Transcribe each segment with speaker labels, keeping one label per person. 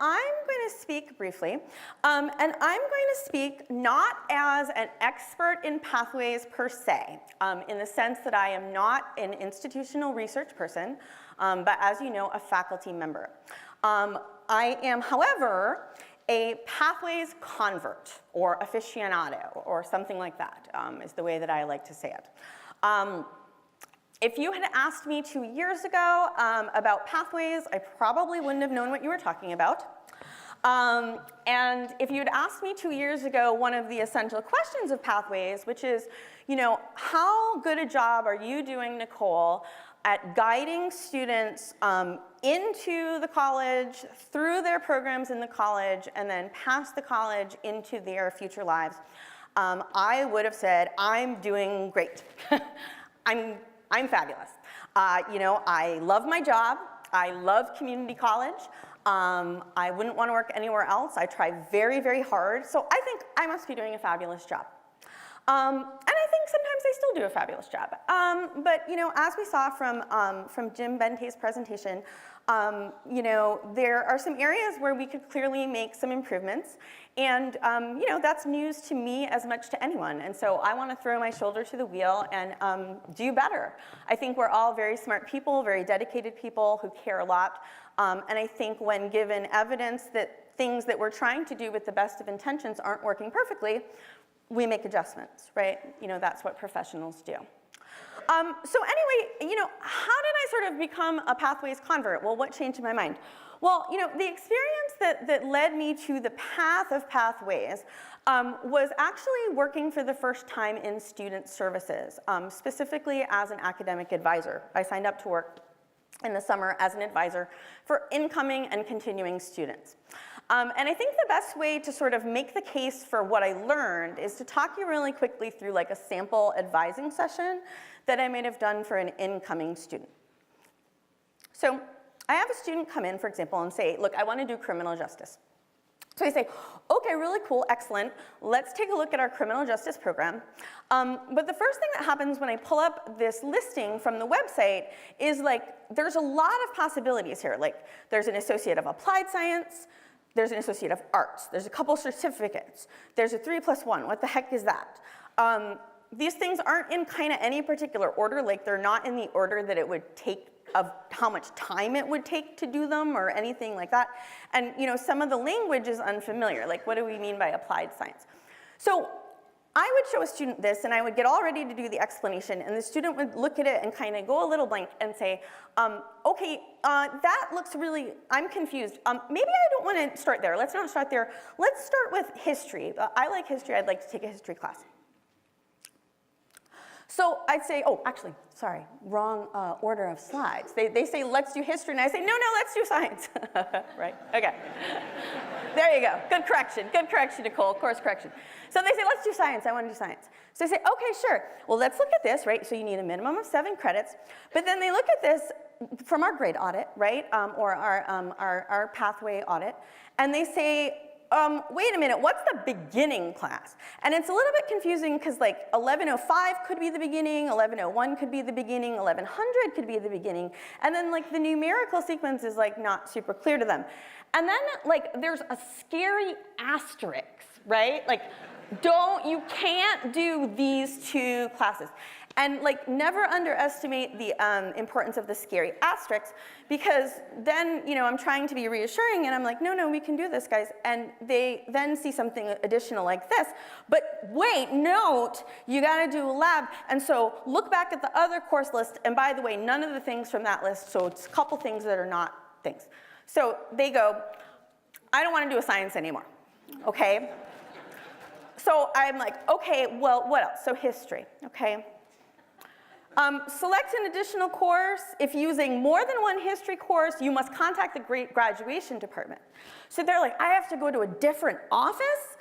Speaker 1: I'm going to speak briefly, and I'm going to speak not as an expert in pathways per se, in the sense that I am not an institutional research person, but as you know, a faculty member. I am, however, a pathways convert, or aficionado, or something like that, is the way that I like to say it. If you had asked me 2 years ago about pathways, I probably wouldn't have known what you were talking about. And if you'd asked me 2 years ago one of the essential questions of pathways, which is, you know, how good a job are you doing, Nicole, at guiding students into the college, through their programs in the college, and then past the college into their future lives, I would have said, I'm doing great. I'm fabulous. You know, I love my job. I love community college. I wouldn't want to work anywhere else. I try very, very hard. So I think I must be doing a fabulous job. And I think sometimes I still do a fabulous job. But you know, as we saw from Jim Bente's presentation, you know, there are some areas where we could clearly make some improvements. And you know, that's news to me as much to anyone. And so I want to throw my shoulder to the wheel and do better. I think we're all very smart people, very dedicated people who care a lot. And I think when given evidence that things that we're trying to do with the best of intentions aren't working perfectly, we make adjustments, right? You know, that's what professionals do. So anyway, you know, how did I sort of become a pathways convert? Well, what changed my mind? Well, you know, the experience that led me to the path of pathways was actually working for the first time in student services, specifically as an academic advisor. I signed up to work in the summer as an advisor for incoming and continuing students. And I think the best way to sort of make the case for what I learned is to talk you really quickly through like a sample advising session that I might have done for an incoming student. So I have a student come in, for example, and say, look, I want to do criminal justice. So I say, okay, really cool, excellent. Let's take a look at our criminal justice program. But the first thing that happens when I pull up this listing from the website is like, there's a lot of possibilities here. Like, there's an associate of applied science, there's an associate of arts, there's a couple certificates, there's a 3+1, what the heck is that? These things aren't in kind of any particular order, like they're not in the order that it would take of how much time it would take to do them or anything like that. And you know, some of the language is unfamiliar, like what do we mean by applied science? So I would show a student this and I would get all ready to do the explanation and the student would look at it and kind of go a little blank and say, okay, that looks really, I'm confused. Maybe I don't want to start there. Let's not start there. Let's start with history. I like history. I'd like to take a history class. So I'd say, oh, actually, sorry, wrong order of slides. They say, let's do history, and I say, no, let's do science. Right, okay. There you go, good correction, Nicole, course correction. So they say, let's do science, I want to do science. So I say, okay, sure, well, let's look at this, right? So you need a minimum of 7 credits, but then they look at this from our grade audit, right, or our pathway audit, and they say, wait a minute, what's the beginning class? And it's a little bit confusing because like 1105 could be the beginning, 1101 could be the beginning, 1100 could be the beginning, and then like the numerical sequence is like not super clear to them. And then like there's a scary asterisk, right? Like you can't do these 2 classes. And like never underestimate the importance of the scary asterisks because then, you know, I'm trying to be reassuring and I'm like, no, we can do this, guys. And they then see something additional like this. But wait, note, you gotta do a lab. And so look back at the other course list. And by the way, none of the things from that list, so it's a couple things that are not things. So they go, I don't wanna do a science anymore, okay? So I'm like, okay, well, what else? So history, okay? Select an additional course. If using more than one history course, you must contact the graduation department. So they're like, I have to go to a different office?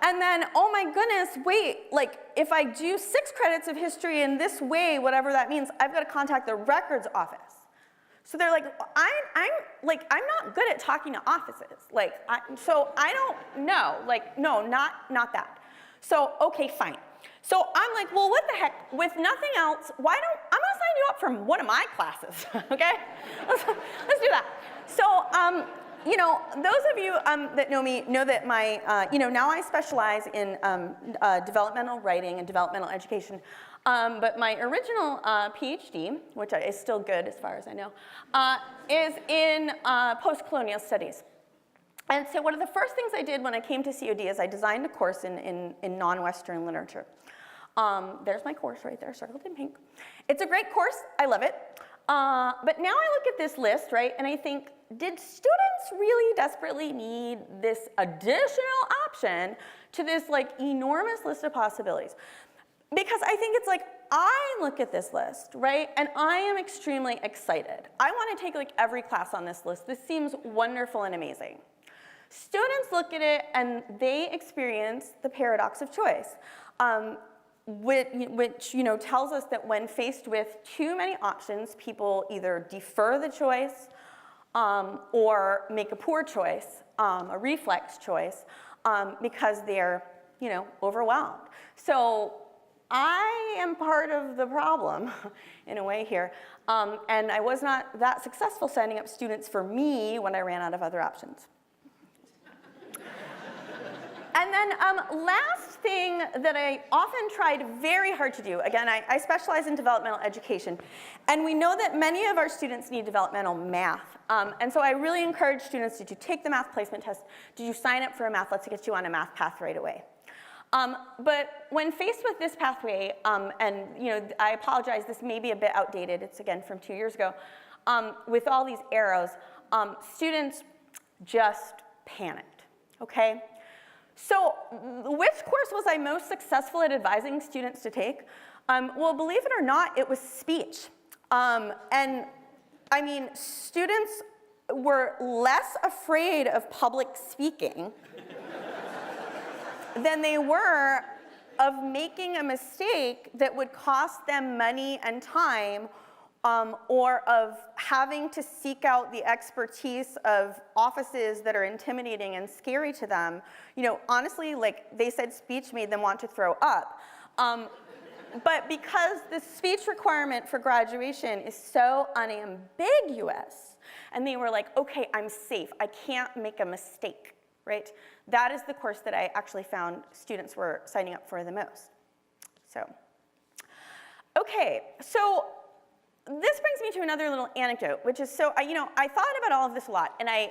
Speaker 1: And then, oh my goodness, wait, like if I do 6 credits of history in this way, whatever that means, I've got to contact the records office. So they're like, I'm not good at talking to offices. Like, so I don't know, like, no, not that. So, okay, fine. So I'm like, well, what the heck? With nothing else, I'm gonna sign you up for one of my classes, okay? Let's do that. So, you know, those of you that know me know that now I specialize in developmental writing and developmental education. But my original PhD, which is still good as far as I know, is in post-colonial studies. And so one of the first things I did when I came to COD is I designed a course in non-Western literature. There's my course right there, circled in pink. It's a great course, I love it. But now I look at this list, right, and I think, did students really desperately need this additional option to this like enormous list of possibilities? Because I think it's like, I look at this list, right, and I am extremely excited. I want to take like every class on this list. This seems wonderful and amazing. Students look at it and they experience the paradox of choice, which you know, tells us that when faced with too many options, people either defer the choice or make a poor choice, a reflex choice, because they're, you know, overwhelmed. So I am part of the problem in a way here, and I was not that successful signing up students for me when I ran out of other options. And then last thing that I often tried very hard to do, again, I specialize in developmental education, and we know that many of our students need developmental math. And so I really encourage students to take the math placement test. Did you sign up for a math? Let's get you on a math path right away. But when faced with this pathway, and you know, I apologize, this may be a bit outdated. It's again from 2 years ago. With all these arrows, students just panicked, okay? So which course was I most successful at advising students to take? Well, believe it or not, it was speech. And I mean, students were less afraid of public speaking than they were of making a mistake that would cost them money and time, or of having to seek out the expertise of offices that are intimidating and scary to them. You know, honestly, like they said, speech made them want to throw up. But because the speech requirement for graduation is so unambiguous, and they were like, okay, I'm safe, I can't make a mistake, right? That is the course that I actually found students were signing up for the most. So, okay, so this brings me to another little anecdote, which is you know, I thought about all of this a lot, and I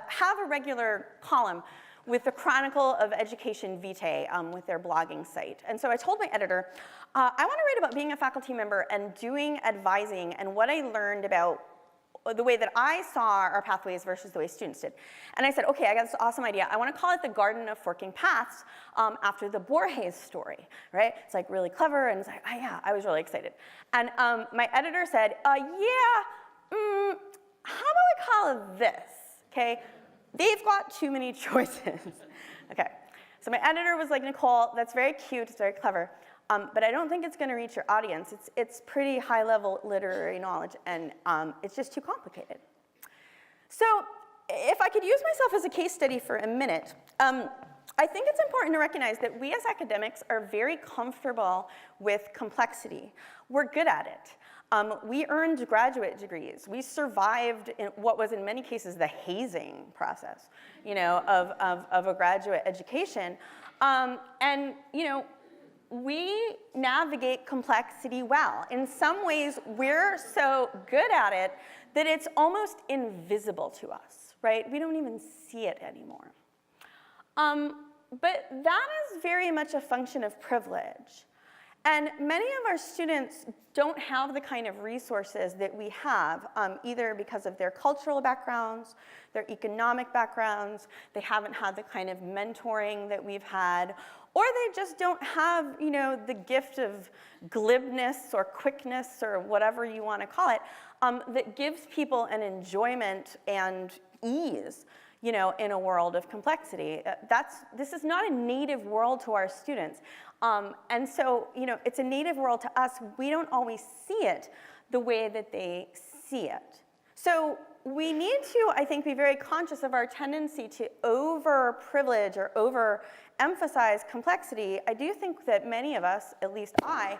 Speaker 1: have a regular column with the Chronicle of Education Vitae with their blogging site. And so I told my editor, I want to write about being a faculty member and doing advising and what I learned about the way that I saw our pathways versus the way students did. And I said, okay, I got this awesome idea. I want to call it the Garden of Forking Paths after the Borges story, right? It's like really clever, and it's like, oh, yeah, I was really excited. And my editor said, how about we call it this, okay? They've got too many choices. Okay, so my editor was like, Nicole, that's very cute, it's very clever, but I don't think it's going to reach your audience. It's pretty high-level literary knowledge, and it's just too complicated. So if I could use myself as a case study for a minute, I think it's important to recognize that we as academics are very comfortable with complexity. We're good at it. We earned graduate degrees. We survived in what was in many cases the hazing process, you know, of a graduate education. And, you know, we navigate complexity well. In some ways, we're so good at it that it's almost invisible to us, right? We don't even see it anymore. But that is very much a function of privilege. And many of our students don't have the kind of resources that we have, either because of their cultural backgrounds, their economic backgrounds, they haven't had the kind of mentoring that we've had, or they just don't have, you know, the gift of glibness or quickness or whatever you want to call it, that gives people an enjoyment and ease, you know, in a world of complexity. This is not a native world to our students. And so, you know, it's a native world to us. We don't always see it the way that they see it. So we need to, I think, be very conscious of our tendency to over-privilege or over-emphasize complexity. I do think that many of us, at least I,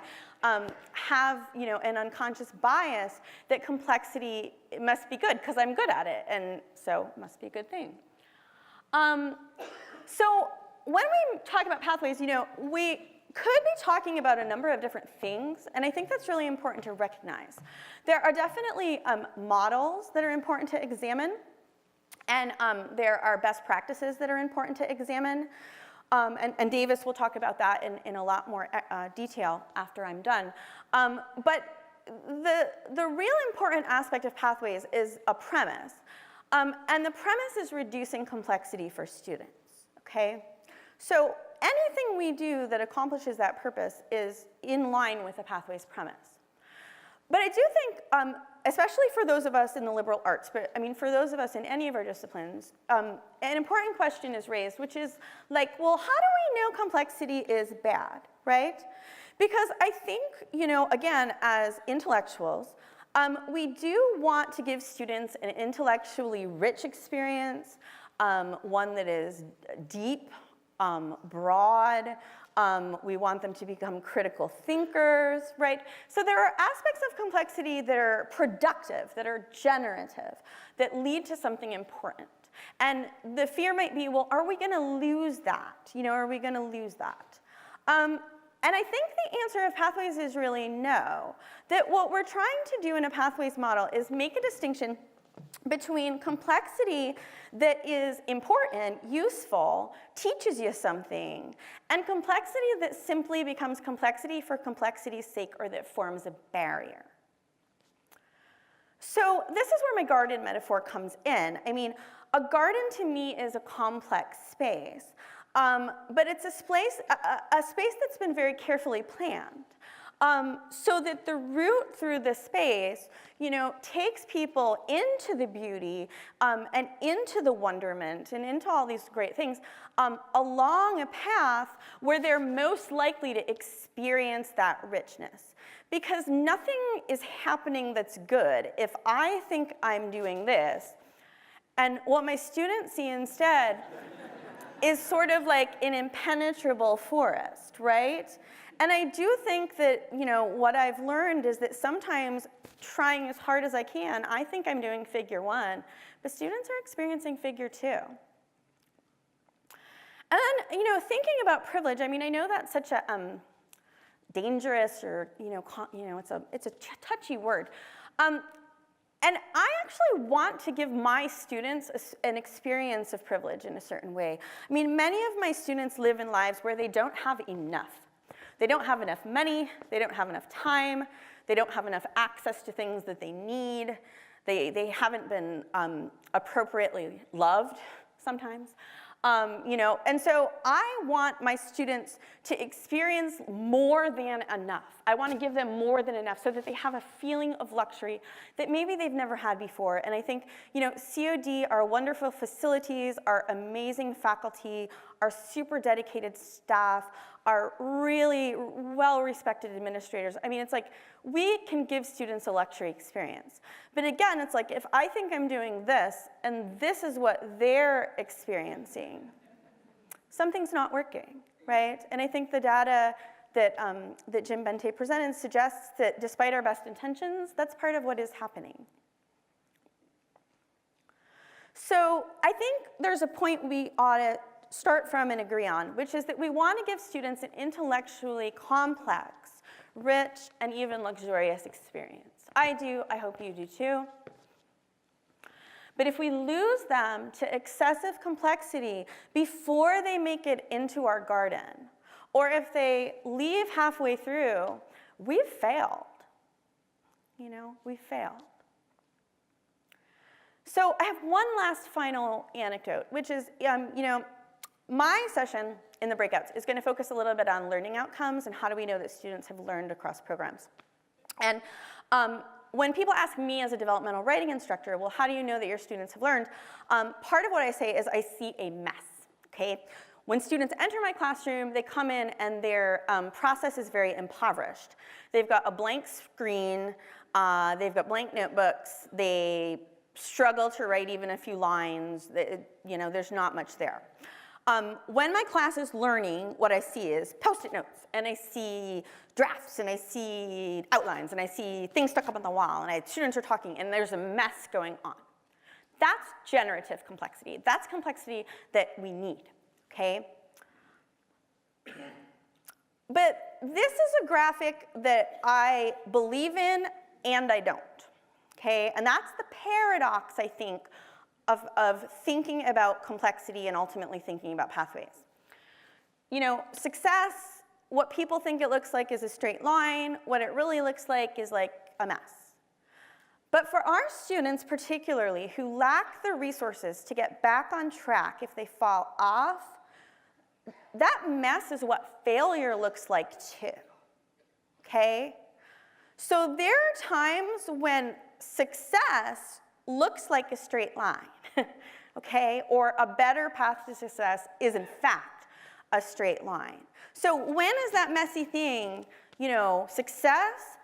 Speaker 1: have an unconscious bias that complexity must be good because I'm good at it, and so it must be a good thing. So when we talk about pathways, we could be talking about a number of different things, and I think that's really important to recognize. There are definitely models that are important to examine, and there are best practices that are important to examine, and Davis will talk about that in a lot more detail after I'm done. But the real important aspect of pathways is a premise, and the premise is reducing complexity for students, okay? So anything we do that accomplishes that purpose is in line with the pathways premise. But I do think, especially for those of us in the liberal arts, but I mean for those of us in any of our disciplines, an important question is raised, which is like, well, how do we know complexity is bad, right? Because I think, again, as intellectuals, we do want to give students an intellectually rich experience, one that is deep, broad. We want them to become critical thinkers, right? So there are aspects of complexity that are productive, that are generative, that lead to something important. And the fear might be, well, are we going to lose that? Are we going to lose that? And I think the answer of pathways is really no. That what we're trying to do in a pathways model is make a distinction between complexity that is important, useful, teaches you something, and complexity that simply becomes complexity for complexity's sake or that forms a barrier. So this is where my garden metaphor comes in. I mean, a garden to me is a complex space, but it's a space that's been very carefully planned. So that the route through the space, takes people into the beauty and into the wonderment and into all these great things along a path where they're most likely to experience that richness. Because nothing is happening that's good if I think I'm doing this, and what my students see instead is sort of like an impenetrable forest, right? And I do think that, what I've learned is that sometimes trying as hard as I can, I think I'm doing figure 1, but students are experiencing figure 2. And then, thinking about privilege, I mean, I know that's such a dangerous or, it's a touchy word. And I actually want to give my students an experience of privilege in a certain way. I mean, many of my students live in lives where they don't have enough. They don't have enough money, they don't have enough time, they don't have enough access to things that they need, they haven't been appropriately loved sometimes. And so I want my students to experience more than enough. I want to give them more than enough so that they have a feeling of luxury that maybe they've never had before. And I think, COD, our wonderful facilities, our amazing faculty, our super dedicated staff, our really well-respected administrators. I mean, it's like we can give students a luxury experience. But again, it's like if I think I'm doing this and this is what they're experiencing, something's not working, right? And I think the data that Jim Bente presented suggests that despite our best intentions, that's part of what is happening. So I think there's a point we ought to start from and agree on, which is that we want to give students an intellectually complex, rich, and even luxurious experience. I do, I hope you do too. But if we lose them to excessive complexity before they make it into our garden, or if they leave halfway through, we've failed. We've failed. So I have one last final anecdote, which is, my session in the breakouts is going to focus a little bit on learning outcomes and how do we know that students have learned across programs. And when people ask me as a developmental writing instructor, well, how do you know that your students have learned? Part of what I say is I see a mess, okay? When students enter my classroom, they come in and their process is very impoverished. They've got a blank screen, They've got blank notebooks. They struggle to write even a few lines. There's not much there. When my class is learning, what I see is Post-it notes, and I see drafts, and I see outlines, and I see things stuck up on the wall, and students are talking, and there's a mess going on. That's generative complexity. That's complexity that we need, okay? But this is a graphic that I believe in and I don't, okay? And that's the paradox, I think, of thinking about complexity and ultimately thinking about pathways. Success, what people think it looks like is a straight line. What it really looks like is like a mess. But for our students particularly who lack the resources to get back on track if they fall off, that mess is what failure looks like too, okay? So there are times when success looks like a straight line, okay? Or a better path to success is in fact a straight line. So when is that messy thing, success?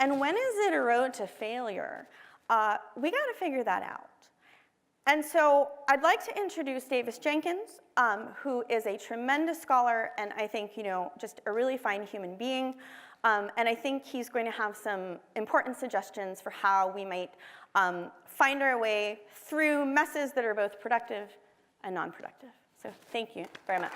Speaker 1: And when is it a road to failure? We got to figure that out. And so I'd like to introduce Davis Jenkins, who is a tremendous scholar and I think, just a really fine human being. And I think he's going to have some important suggestions for how we might find our way through messes that are both productive and non-productive. So thank you very much.